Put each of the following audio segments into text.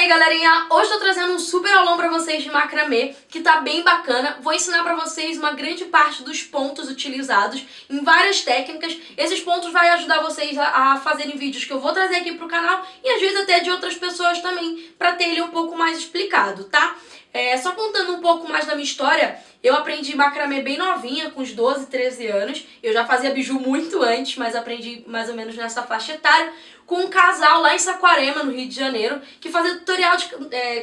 aí, galerinha, hoje eu tô trazendo um super aulão pra vocês de macramê, que tá bem bacana. Vou ensinar pra vocês uma grande parte dos pontos utilizados em várias técnicas. Esses pontos vai ajudar vocês a fazerem vídeos que eu vou trazer aqui pro canal e às vezes até de outras pessoas também, pra ter ele um pouco mais explicado, tá? Só contando um pouco mais da minha história, eu aprendi macramê bem novinha, com uns 12, 13 anos. Eu já fazia biju muito antes, mas aprendi mais ou menos nessa faixa etária, com um casal lá em Saquarema, no Rio de Janeiro, que fazia tutorial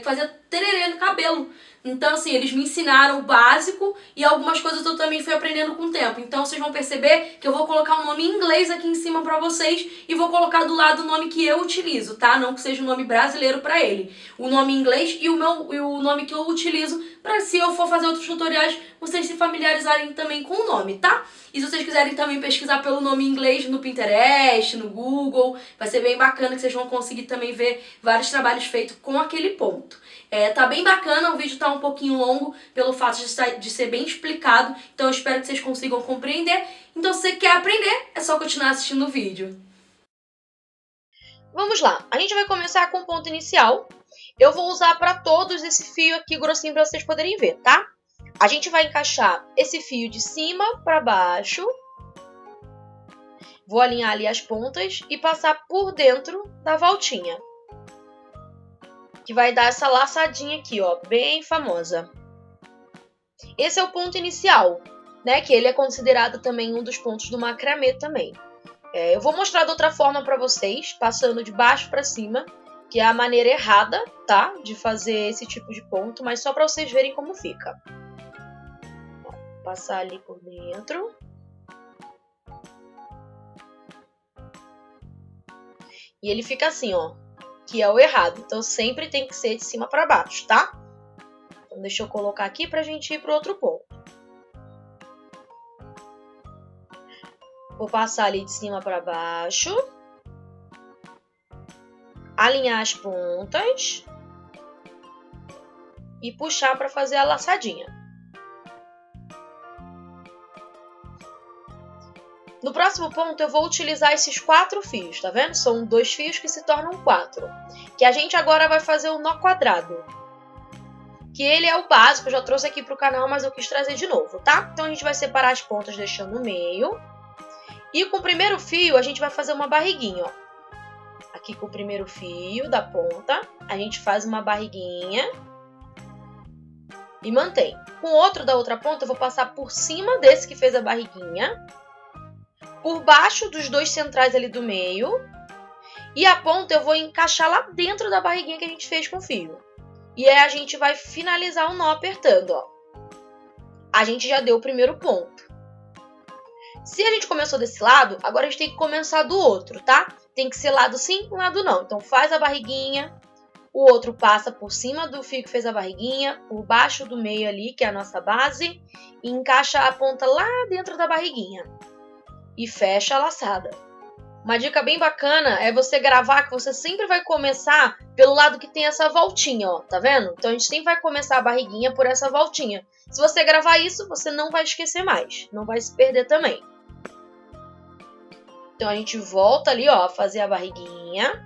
fazia tererê no cabelo. Então, assim, eles me ensinaram o básico e algumas coisas eu também fui aprendendo com o tempo. Então, vocês vão perceber que eu vou colocar um nome em inglês aqui em cima pra vocês e vou colocar do lado o nome que eu utilizo, tá? Não que seja um nome brasileiro pra ele. O nome em inglês e o nome que eu utilizo pra, se eu for fazer outros tutoriais, vocês se familiarizarem também com o nome, tá? E se vocês quiserem também pesquisar pelo nome em inglês no Pinterest, no Google, vai ser bem bacana que vocês vão conseguir também ver vários trabalhos feitos com aquele ponto. Tá bem bacana, o vídeo tá um pouquinho longo pelo fato de ser bem explicado, então eu espero que vocês consigam compreender. Então se você quer aprender, é só continuar assistindo o vídeo. Vamos lá, a gente vai começar com o ponto inicial. Eu vou usar para todos esse fio aqui grossinho para vocês poderem ver, tá? A gente vai encaixar esse fio de cima para baixo. Vou alinhar ali as pontas e passar por dentro da voltinha, que vai dar essa laçadinha aqui, ó, bem famosa. Esse é o ponto inicial, né, que ele é considerado também um dos pontos do macramê também. Eu vou mostrar de outra forma para vocês, passando de baixo para cima, que é a maneira errada, tá, de fazer esse tipo de ponto, mas só para vocês verem como fica. Passar ali por dentro. E ele fica assim, ó, que é o errado. Então, sempre tem que ser de cima para baixo, tá? Então, deixa eu colocar aqui pra gente ir pro outro ponto. Vou passar ali de cima para baixo. Alinhar as pontas. E puxar para fazer a laçadinha. No próximo ponto, eu vou utilizar esses 4 fios, tá vendo? São 2 fios que se tornam 4. Que a gente agora vai fazer o nó quadrado. Que ele é o básico, eu já trouxe aqui pro canal, mas eu quis trazer de novo, tá? Então, a gente vai separar as pontas deixando no meio. E com o primeiro fio, a gente vai fazer uma barriguinha, ó. Aqui com o primeiro fio da ponta, a gente faz uma barriguinha. E mantém. Com o outro da outra ponta, eu vou passar por cima desse que fez a barriguinha. Por baixo dos 2 centrais ali do meio. E a ponta eu vou encaixar lá dentro da barriguinha que a gente fez com o fio. E aí a gente vai finalizar o nó apertando, ó. A gente já deu o primeiro ponto. Se a gente começou desse lado, agora a gente tem que começar do outro, tá? Tem que ser lado sim, lado não. Então faz a barriguinha, o outro passa por cima do fio que fez a barriguinha, por baixo do meio ali, que é a nossa base, e encaixa a ponta lá dentro da barriguinha. E fecha a laçada. Uma dica bem bacana é você gravar que você sempre vai começar pelo lado que tem essa voltinha, ó, tá vendo? Então a gente sempre vai começar a barriguinha por essa voltinha. Se você gravar isso, você não vai esquecer mais, não vai se perder também. Então a gente volta ali, ó, a fazer a barriguinha.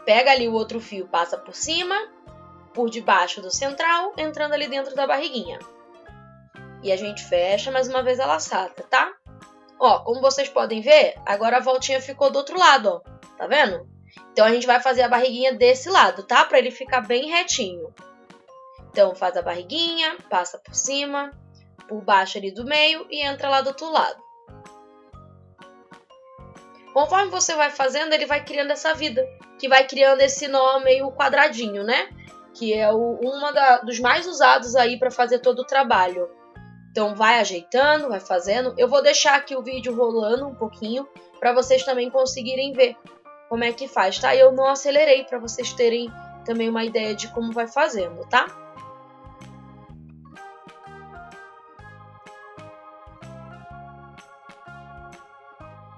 Pega ali o outro fio, passa por cima, por debaixo do central, entrando ali dentro da barriguinha. E a gente fecha mais uma vez a laçada, tá? Ó, como vocês podem ver, agora a voltinha ficou do outro lado, ó. Tá vendo? Então, a gente vai fazer a barriguinha desse lado, tá? Pra ele ficar bem retinho. Então, faz a barriguinha, passa por cima, por baixo ali do meio e entra lá do outro lado. Conforme você vai fazendo, ele vai criando essa vida, que vai criando esse nó meio quadradinho, né? Que é dos mais usados aí pra fazer todo o trabalho. Então, vai ajeitando, vai fazendo. Eu vou deixar aqui o vídeo rolando um pouquinho para vocês também conseguirem ver como é que faz, tá? Eu não acelerei para vocês terem também uma ideia de como vai fazendo, tá?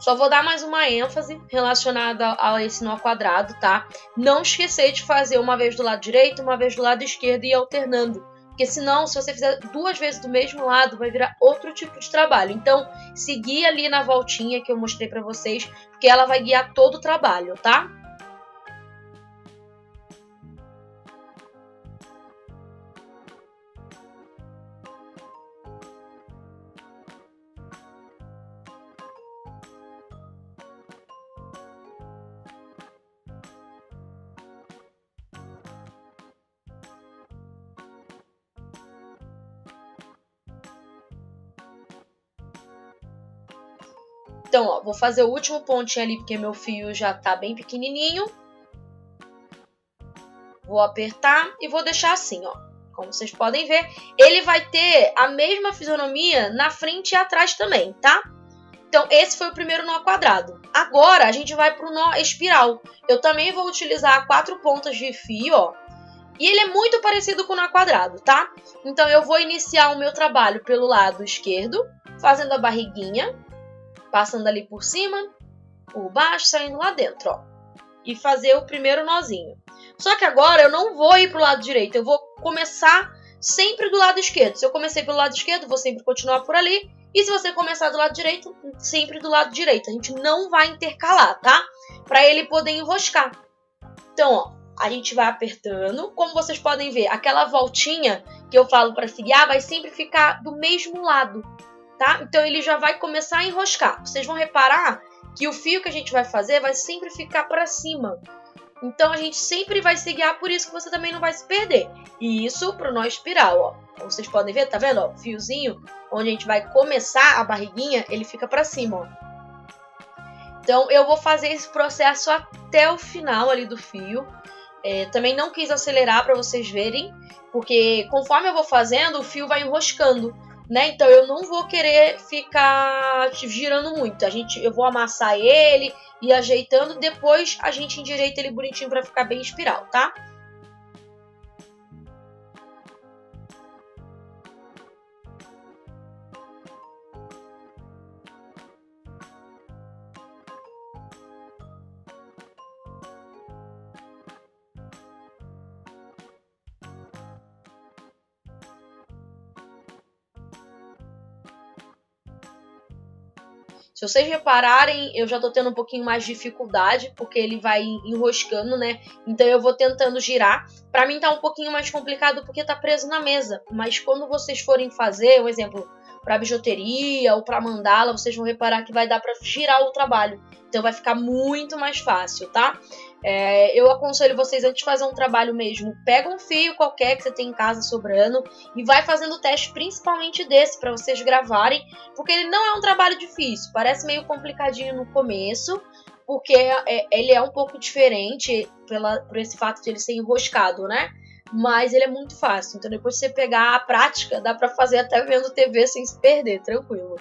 Só vou dar mais uma ênfase relacionada a esse nó quadrado, tá? Não esquecer de fazer uma vez do lado direito, uma vez do lado esquerdo e ir alternando. Porque senão, se você fizer 2 vezes do mesmo lado, vai virar outro tipo de trabalho. Então, seguir ali na voltinha que eu mostrei pra vocês, porque ela vai guiar todo o trabalho, tá? Então, ó, vou fazer o último pontinho ali, porque meu fio já tá bem pequenininho. Vou apertar e vou deixar assim, ó. Como vocês podem ver, ele vai ter a mesma fisionomia na frente e atrás também, tá? Então, esse foi o primeiro nó quadrado. Agora, a gente vai pro nó espiral. Eu também vou utilizar 4 pontas de fio, ó. E ele é muito parecido com o nó quadrado, tá? Então, eu vou iniciar o meu trabalho pelo lado esquerdo, fazendo a barriguinha, passando ali por cima, por baixo, saindo lá dentro, ó. E fazer o primeiro nozinho. Só que agora eu não vou ir pro lado direito, eu vou começar sempre do lado esquerdo. Se eu comecei pelo lado esquerdo, vou sempre continuar por ali. E se você começar do lado direito, sempre do lado direito. A gente não vai intercalar, tá? Para ele poder enroscar. Então, ó, a gente vai apertando. Como vocês podem ver, aquela voltinha que eu falo para seguir vai sempre ficar do mesmo lado, tá? Então, ele já vai começar a enroscar. Vocês vão reparar que o fio que a gente vai fazer vai sempre ficar para cima. Então, a gente sempre vai se guiar, por isso que você também não vai se perder. E isso pro nó espiral, ó. Como vocês podem ver, tá vendo? Ó, o fiozinho, onde a gente vai começar a barriguinha, ele fica pra cima, ó. Então, eu vou fazer esse processo até o final ali do fio. Também não quis acelerar para vocês verem, porque conforme eu vou fazendo, o fio vai enroscando, né? Então, eu não vou querer ficar girando muito. Eu vou amassar ele e ajeitando, depois a gente endireita ele bonitinho para ficar bem espiral, tá? Se vocês repararem, eu já tô tendo um pouquinho mais de dificuldade, porque ele vai enroscando, né? Então eu vou tentando girar. Pra mim tá um pouquinho mais complicado porque tá preso na mesa. Mas quando vocês forem fazer, um exemplo, pra bijuteria ou pra mandala, vocês vão reparar que vai dar pra girar o trabalho. Então vai ficar muito mais fácil, tá? Eu aconselho vocês, antes de fazer um trabalho mesmo, pega um fio qualquer que você tem em casa sobrando e vai fazendo o teste, principalmente desse, para vocês gravarem, porque ele não é um trabalho difícil, parece meio complicadinho no começo, porque ele é um pouco diferente por esse fato de ele ser enroscado, né? Mas ele é muito fácil, então depois de você pegar a prática, dá para fazer até vendo TV sem se perder, tranquilo.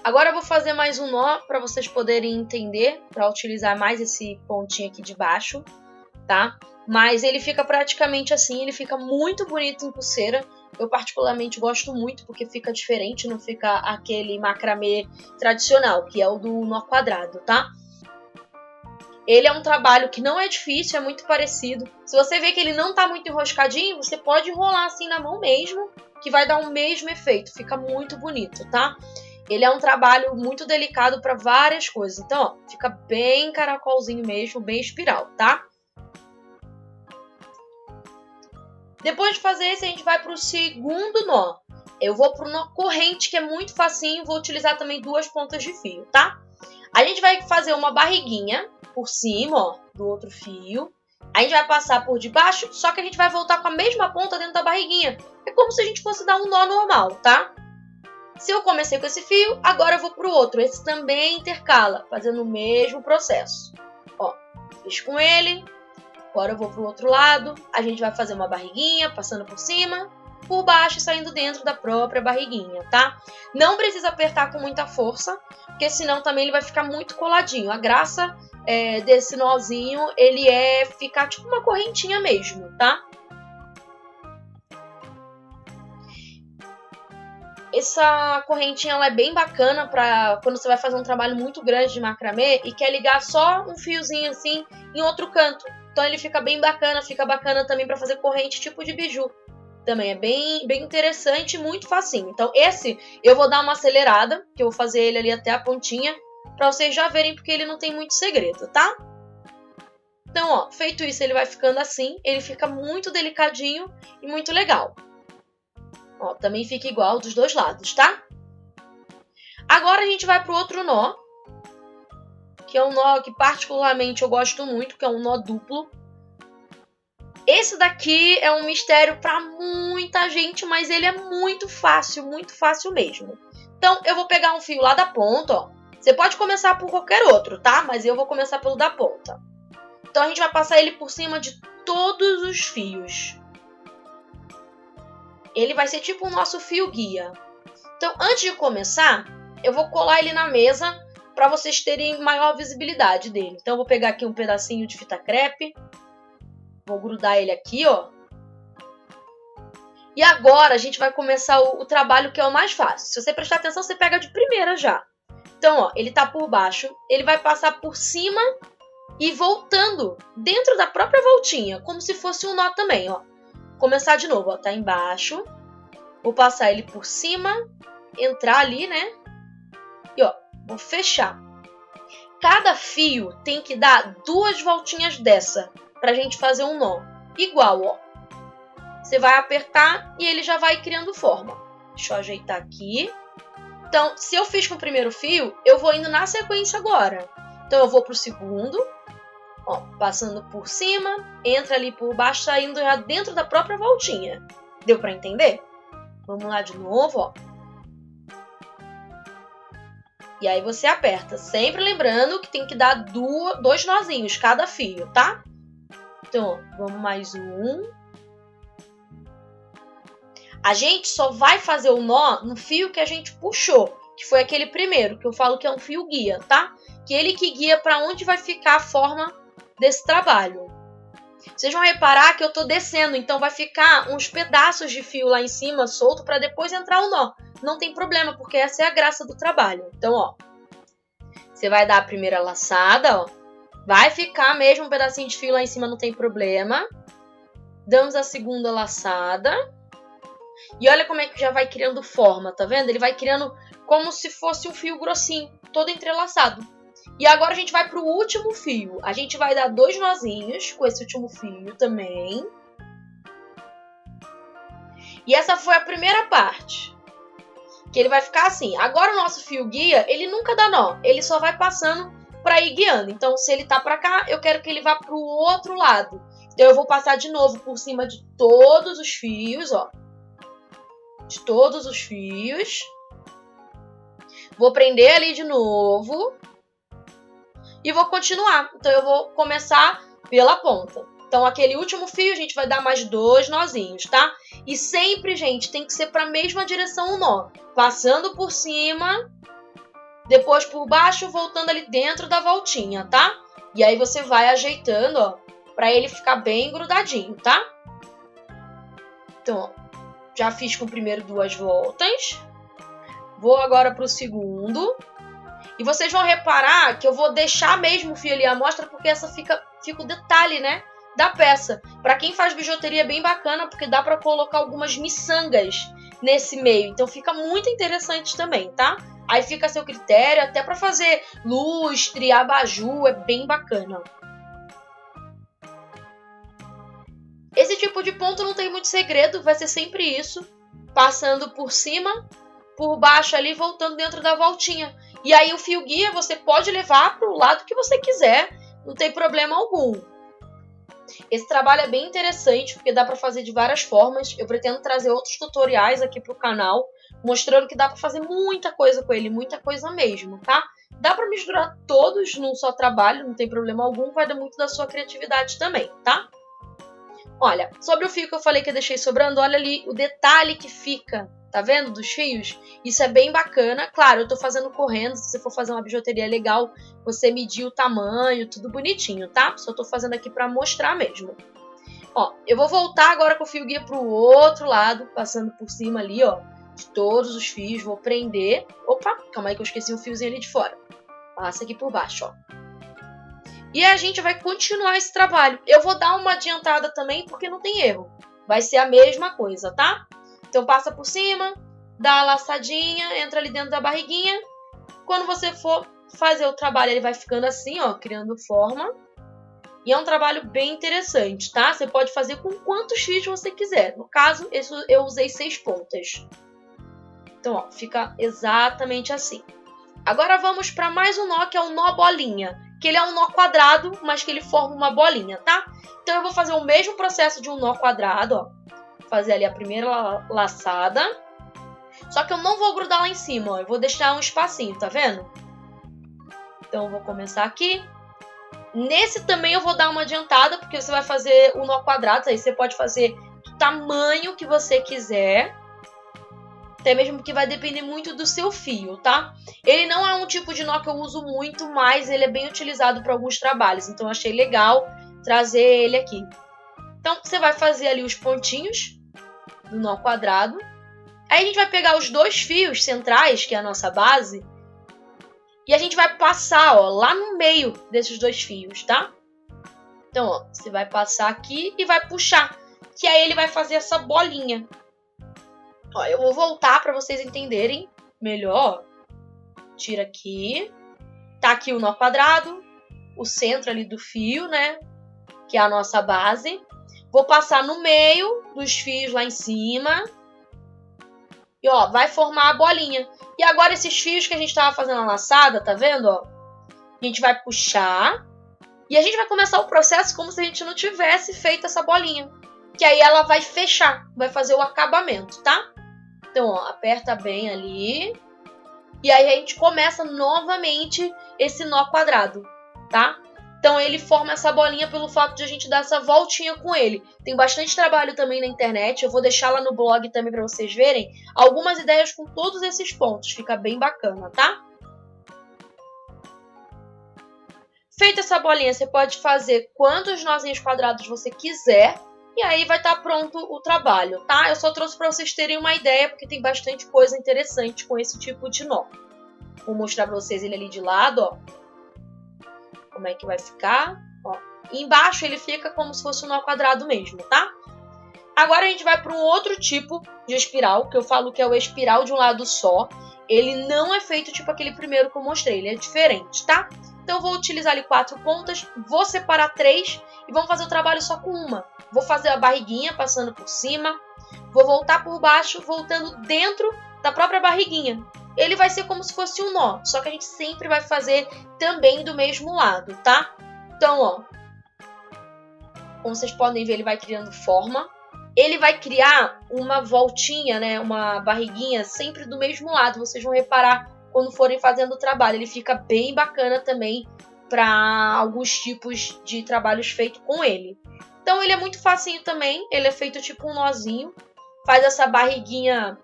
Agora eu vou fazer mais um nó para vocês poderem entender, para utilizar mais esse pontinho aqui de baixo, tá? Mas ele fica praticamente assim, ele fica muito bonito em pulseira. Eu particularmente gosto muito porque fica diferente, não fica aquele macramê tradicional, que é o do nó quadrado, tá? Ele é um trabalho que não é difícil, é muito parecido. Se você vê que ele não tá muito enroscadinho, você pode enrolar assim na mão mesmo, que vai dar o mesmo efeito, fica muito bonito, tá? Ele é um trabalho muito delicado para várias coisas. Então, ó, fica bem caracolzinho mesmo, bem espiral, tá? Depois de fazer esse, a gente vai para o segundo nó. Eu vou para o nó corrente, que é muito facinho. Vou utilizar também 2 pontas de fio, tá? A gente vai fazer uma barriguinha por cima, ó, do outro fio. A gente vai passar por debaixo, só que a gente vai voltar com a mesma ponta dentro da barriguinha. É como se a gente fosse dar um nó normal, tá? Se eu comecei com esse fio, agora eu vou pro outro. Esse também intercala, fazendo o mesmo processo. Ó, fiz com ele. Agora eu vou pro outro lado. A gente vai fazer uma barriguinha, passando por cima, por baixo e saindo dentro da própria barriguinha, tá? Não precisa apertar com muita força, porque senão também ele vai ficar muito coladinho. A graça desse nozinho, ele é ficar tipo uma correntinha mesmo, tá? Essa correntinha ela é bem bacana para quando você vai fazer um trabalho muito grande de macramê e quer ligar só um fiozinho assim em outro canto. Então ele fica bem bacana, fica bacana também para fazer corrente tipo de biju. Também é bem interessante e muito facinho. Então esse eu vou dar uma acelerada, que eu vou fazer ele ali até a pontinha, para vocês já verem porque ele não tem muito segredo, tá? Então, ó, feito isso ele vai ficando assim, ele fica muito delicadinho e muito legal. Ó, também fica igual dos dois lados, tá? Agora a gente vai pro outro nó, que é um nó que particularmente eu gosto muito, que é um nó duplo. Esse daqui é um mistério para muita gente, mas ele é muito fácil mesmo. Então, eu vou pegar um fio lá da ponta, ó. Você pode começar por qualquer outro, tá? Mas eu vou começar pelo da ponta. Então, a gente vai passar ele por cima de todos os fios. Ele vai ser tipo o nosso fio guia. Então, antes de começar, eu vou colar ele na mesa para vocês terem maior visibilidade dele. Então, eu vou pegar aqui um pedacinho de fita crepe. Vou grudar ele aqui, ó. E agora a gente vai começar o trabalho que é o mais fácil. Se você prestar atenção, você pega de primeira já. Então, ó, ele tá por baixo. Ele vai passar por cima e voltando dentro da própria voltinha, como se fosse um nó também, ó. Começar de novo, ó, tá embaixo. Vou passar ele por cima, entrar ali, né? E, ó, vou fechar. Cada fio tem que dar 2 voltinhas dessa pra gente fazer um nó. Igual, ó. Você vai apertar e ele já vai criando forma. Deixa eu ajeitar aqui. Então, se eu fiz com o primeiro fio, eu vou indo na sequência agora. Então, eu vou pro segundo. Ó, passando por cima, entra ali por baixo, saindo já dentro da própria voltinha. Deu pra entender? Vamos lá de novo, ó. E aí você aperta, sempre lembrando que tem que dar 2 nozinhos cada fio, tá? Então, ó, vamos mais um. A gente só vai fazer o nó no fio que a gente puxou, que foi aquele primeiro, que eu falo que é um fio guia, tá? Que ele que guia para onde vai ficar a forma desse trabalho. Vocês vão reparar que eu tô descendo, então vai ficar uns pedaços de fio lá em cima, solto, para depois entrar o nó. Não tem problema, porque essa é a graça do trabalho. Então, ó, você vai dar a primeira laçada, ó. Vai ficar mesmo um pedacinho de fio lá em cima, não tem problema. Damos a segunda laçada. E olha como é que já vai criando forma, tá vendo? Ele vai criando como se fosse um fio grossinho, todo entrelaçado. E agora a gente vai pro último fio. A gente vai dar 2 nozinhos com esse último fio também. E essa foi a primeira parte. Que ele vai ficar assim. Agora o nosso fio guia, ele nunca dá nó. Ele só vai passando para ir guiando. Então, se ele tá para cá, eu quero que ele vá pro outro lado. Então, eu vou passar de novo por cima de todos os fios, ó. De todos os fios. Vou prender ali de novo. E vou continuar. Então, eu vou começar pela ponta. Então, aquele último fio, a gente vai dar mais 2 nozinhos, tá? E sempre, gente, tem que ser para a mesma direção o nó. Passando por cima, depois por baixo, voltando ali dentro da voltinha, tá? E aí você vai ajeitando, ó, para ele ficar bem grudadinho, tá? Então, ó, já fiz com o primeiro 2 voltas. Vou agora pro segundo. E vocês vão reparar que eu vou deixar mesmo o fio ali à mostra, porque essa fica o detalhe, né, da peça. Para quem faz bijuteria é bem bacana, porque dá para colocar algumas miçangas nesse meio. Então fica muito interessante também, tá? Aí fica a seu critério, até para fazer lustre, abajur, é bem bacana. Esse tipo de ponto não tem muito segredo, vai ser sempre isso. Passando por cima, por baixo ali, voltando dentro da voltinha. E aí o fio guia você pode levar para o lado que você quiser, não tem problema algum. Esse trabalho é bem interessante, porque dá para fazer de várias formas. Eu pretendo trazer outros tutoriais aqui pro canal, mostrando que dá para fazer muita coisa com ele, muita coisa mesmo, tá? Dá para misturar todos num só trabalho, não tem problema algum, vai dar muito da sua criatividade também, tá? Olha, sobre o fio que eu falei que eu deixei sobrando, olha ali o detalhe que fica, tá vendo, dos fios? Isso é bem bacana. Claro, eu tô fazendo correndo, se você for fazer uma bijuteria legal, você medir o tamanho, tudo bonitinho, tá? Só tô fazendo aqui pra mostrar mesmo. Ó, eu vou voltar agora com o fio guia pro outro lado, passando por cima ali, ó, de todos os fios, vou prender. Opa, calma aí que eu esqueci um fiozinho ali de fora. Passa aqui por baixo, ó. E a gente vai continuar esse trabalho. Eu vou dar uma adiantada também, porque não tem erro. Vai ser a mesma coisa, tá? Então passa por cima, dá a laçadinha, entra ali dentro da barriguinha. Quando você for fazer o trabalho, ele vai ficando assim, ó, criando forma. E é um trabalho bem interessante, tá? Você pode fazer com quantos fios você quiser. No caso, eu usei 6 pontas. Então, ó, fica exatamente assim. Agora vamos para mais um nó, que é o nó bolinha. Que ele é um nó quadrado, mas que ele forma uma bolinha, tá? Então eu vou fazer o mesmo processo de um nó quadrado, ó. Fazer ali a primeira laçada. Só que eu não vou grudar lá em cima, ó. Eu vou deixar um espacinho, tá vendo? Então eu vou começar aqui. Nesse também eu vou dar uma adiantada, porque você vai fazer o nó quadrado. Aí você pode fazer do tamanho que você quiser. Até mesmo que vai depender muito do seu fio, tá? Ele não é um tipo de nó que eu uso muito, mas ele é bem utilizado para alguns trabalhos. Então eu achei legal trazer ele aqui. Então você vai fazer ali os pontinhos do nó quadrado. Aí a gente vai pegar os 2 fios centrais, que é a nossa base, e a gente vai passar, ó, lá no meio desses 2 fios, tá? Então, ó, você vai passar aqui e vai puxar, que aí ele vai fazer essa bolinha. Ó, eu vou voltar para vocês entenderem melhor. Tira aqui. Tá aqui o nó quadrado, o centro ali do fio, né? Que é a nossa base. Vou passar no meio dos fios lá em cima. E, ó, vai formar a bolinha. E agora esses fios que a gente tava fazendo a laçada, tá vendo, ó? A gente vai puxar. E a gente vai começar o processo como se a gente não tivesse feito essa bolinha. Que aí ela vai fechar, vai fazer o acabamento, tá? Então, ó, aperta bem ali. E aí a gente começa novamente esse nó quadrado, tá? Então ele forma essa bolinha pelo fato de a gente dar essa voltinha com ele. Tem bastante trabalho também na internet, eu vou deixar lá no blog também para vocês verem algumas ideias com todos esses pontos, fica bem bacana, tá? Feita essa bolinha, você pode fazer quantos nozinhos quadrados você quiser. E aí vai estar pronto o trabalho, tá? Eu só trouxe para vocês terem uma ideia, porque tem bastante coisa interessante com esse tipo de nó. Vou mostrar para vocês ele ali de lado, ó. Como é que vai ficar, ó. E embaixo ele fica como se fosse um nó quadrado mesmo, tá? Agora a gente vai para um outro tipo de espiral, que eu falo que é o espiral de um lado só. Ele não é feito tipo aquele primeiro que eu mostrei, ele é diferente, tá? Então eu vou utilizar ali 4 pontas, vou separar 3 e vamos fazer o trabalho só com uma. Vou fazer a barriguinha passando por cima, vou voltar por baixo, voltando dentro da própria barriguinha. Ele vai ser como se fosse um nó, só que a gente sempre vai fazer também do mesmo lado, tá? Então, ó, como vocês podem ver, ele vai criando forma. Ele vai criar uma voltinha, né, uma barriguinha sempre do mesmo lado. Vocês vão reparar quando forem fazendo o trabalho. Ele fica bem bacana também para alguns tipos de trabalhos feitos com ele. Então ele é muito facinho também, ele é feito tipo um nozinho. Faz essa barriguinha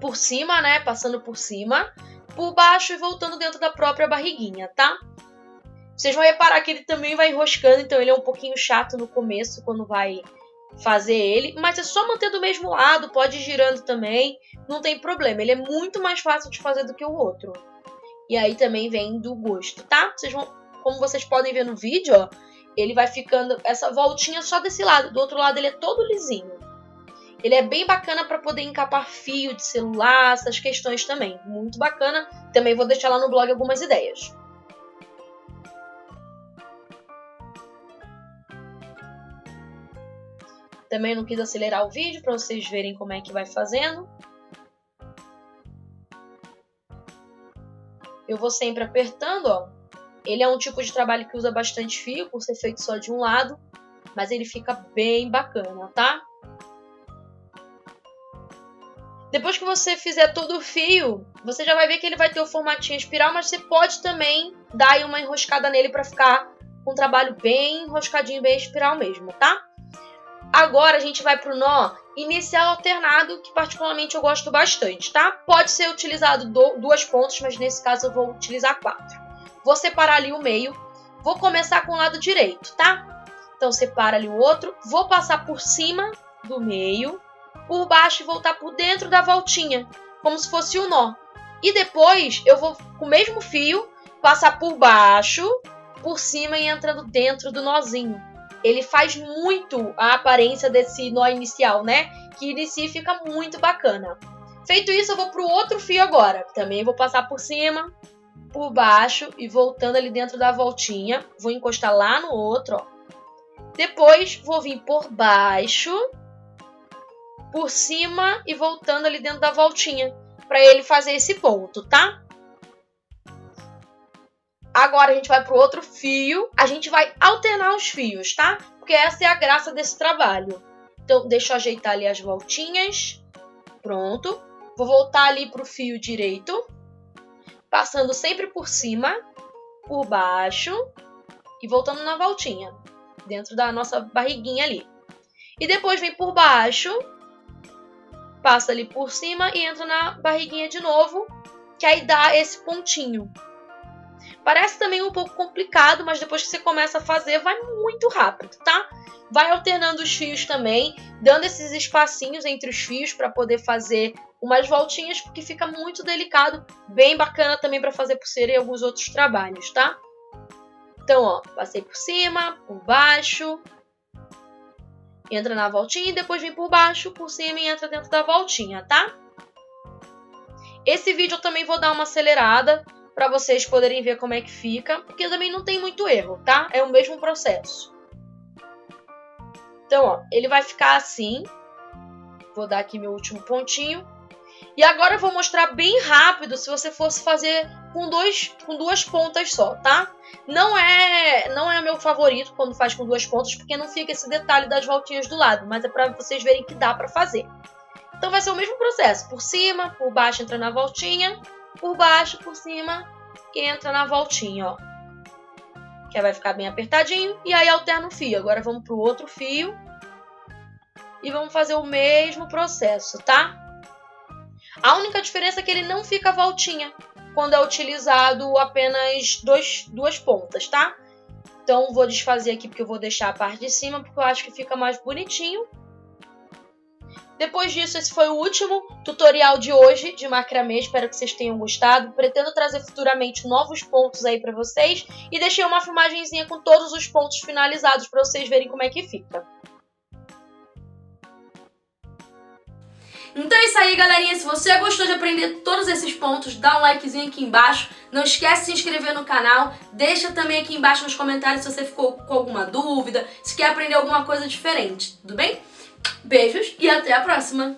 por cima, né, passando por cima, por baixo e voltando dentro da própria barriguinha, tá? Vocês vão reparar que ele também vai enroscando, então ele é um pouquinho chato no começo quando vai fazer ele, mas é só manter do mesmo lado, pode ir girando também, não tem problema. Ele é muito mais fácil de fazer do que o outro. E aí também vem do gosto, tá? Como vocês podem ver no vídeo, ó, ele vai ficando essa voltinha só desse lado. Do outro lado ele é todo lisinho. Ele é bem bacana para poder encapar fio de celular, essas questões também. Muito bacana. Também vou deixar lá no blog algumas ideias. Também não quis acelerar o vídeo para vocês verem como é que vai fazendo. Eu vou sempre apertando, ó. Ele é um tipo de trabalho que usa bastante fio, por ser feito só de um lado. mas ele fica bem bacana, tá? Depois que você fizer todo o fio, você já vai ver que ele vai ter o formatinho espiral, mas você pode também dar aí uma enroscada nele para ficar com um trabalho bem enroscadinho, bem espiral mesmo, tá? Agora a gente vai pro nó inicial alternado, que particularmente eu gosto bastante, tá? Pode ser utilizado 2 pontas, mas nesse caso eu vou utilizar 4. Vou separar ali o meio, vou começar com o lado direito, tá? Então separa ali o outro, vou passar por cima do meio, por baixo e voltar por dentro da voltinha, como se fosse um nó. E depois eu vou, com o mesmo fio, passar por baixo, por cima e entrando dentro do nozinho. Ele faz muito a aparência desse nó inicial, né? Que inicia e fica muito bacana. Feito isso, eu vou pro outro fio agora. Também vou passar por cima, por baixo e voltando ali dentro da voltinha. Vou encostar lá no outro, ó. Depois vou vir por baixo, por cima e voltando ali dentro da voltinha, para ele fazer esse ponto, tá? Agora a gente vai pro outro fio, a gente vai alternar os fios, tá? Porque essa é a graça desse trabalho. Então, deixa eu ajeitar ali as voltinhas. Pronto. Vou voltar ali pro fio direito, passando sempre por cima, por baixo e voltando na voltinha, dentro da nossa barriguinha ali. E depois vem por baixo, passa ali por cima e entra na barriguinha de novo, que aí dá esse pontinho. Parece também um pouco complicado, mas depois que você começa a fazer, vai muito rápido, tá? Vai alternando os fios também, dando esses espacinhos entre os fios para poder fazer umas voltinhas, porque fica muito delicado, bem bacana também para fazer pulseira e alguns outros trabalhos, tá? Então, ó, passei por cima, por baixo, entra na voltinha e depois vem por baixo, por cima e entra dentro da voltinha, tá? Esse vídeo eu também vou dar uma acelerada para vocês poderem ver como é que fica, porque também não tem muito erro, tá? É o mesmo processo. Então, ó, ele vai ficar assim. Vou dar aqui meu último pontinho. E agora eu vou mostrar bem rápido se você fosse fazer com duas pontas só, tá? Não é meu favorito quando faz com 2 pontas, porque não fica esse detalhe das voltinhas do lado, mas é para vocês verem que dá para fazer. Então vai ser o mesmo processo, por cima, por baixo entra na voltinha, por baixo, por cima e entra na voltinha, ó. Que aí vai ficar bem apertadinho e aí alterna o fio. Agora vamos pro outro fio e vamos fazer o mesmo processo, tá? A única diferença é que ele não fica voltinha quando é utilizado apenas 2 pontas, tá? Então vou desfazer aqui porque eu vou deixar a parte de cima porque eu acho que fica mais bonitinho. Depois disso, esse foi o último tutorial de hoje de macramê. Espero que vocês tenham gostado. Pretendo trazer futuramente novos pontos aí pra vocês. E deixei uma filmagenzinha com todos os pontos finalizados pra vocês verem como é que fica. Então é isso aí, galerinha. Se você gostou de aprender todos esses pontos, dá um likezinho aqui embaixo. Não esquece de se inscrever no canal. Deixa também aqui embaixo nos comentários se você ficou com alguma dúvida, se quer aprender alguma coisa diferente, tudo bem? Beijos e até a próxima!